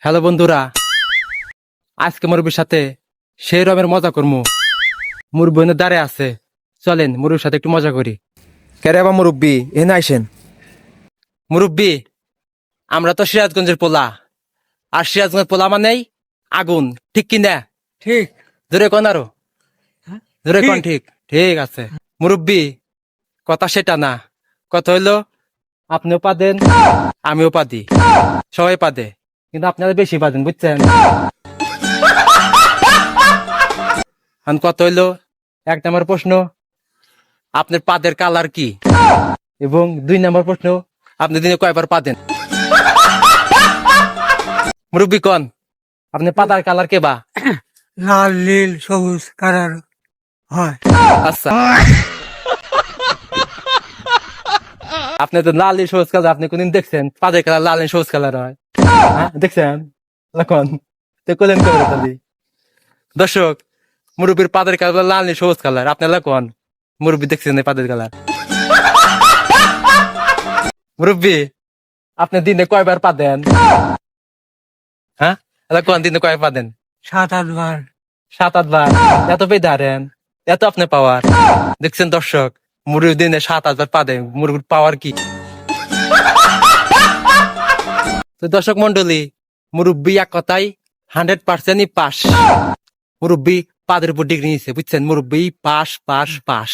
Hello বন্ধুরা, আজকে মুরব্বীর সাথে সেই রকমের মজা করবো। মুরব্বী এনে দাঁড়ে আছে, চলেন মুরব্বীর সাথে একটু মজা করি। কেরে বা মুরব্বী এনে আইসেন। মুরব্বী, আমরা তো সিরাজগঞ্জের পোলা, আর সিরাজগঞ্জের পোলা মানেই আগুন, ঠিক কি না? ঠিক। জোরে কোন আরো জোরে কোন। ঠিক ঠিক আছে মুরব্বী, কথা সেটা না, কথা হইলো আপনিও পাদেন আমিও পাদি, সবাই পাদে, কিন্তু আপনারা বেশি পাদেন, বুঝছেন? এখন কত হইলো, 1 নম্বর প্রশ্ন, আপনার পাদের কালার কি? এবং 2 নম্বর প্রশ্ন, আপনি দিনে কয়বার পাদেন? মুরব্বী কন, আপনি পাতার কালার কে বা? লাল নীল সবুজ কালার হয়। আচ্ছা, আপনি তো লাল নীল সবুজ কালার আপনি কোনদিন দেখছেন? পাদের কালার লাল নীল সবুজ কালার হয়, হ্যাঁ দেখছেন? লখন তো কলেন করে তাহলে দর্শক, মুরব্বীর পাদের কালার লাল নীল সবুজ কালার, আপনি লখন মুরব্বী দেখছেন এই পাদের কালার? মুরব্বী, আপনি দিনে কয়বার পাদেন? হ্যাঁ কোন দিনে কয় পাদেন? 7-8 বার। 7-8 বার। এত পেদারেন, এত আপনি পাওয়ার। দেখছেন দর্শক, মুরগির দিনে 7-8 বার পাদেন, মুরগির পাওয়ার কি? তো দর্শক মন্ডলী, মুরব্বী এক কথাই 100% পাস। মুরব্বী পাদের উপর ডিগ্রি নিছে, বুঝছেন? মুরব্বী পাস পাস পাস।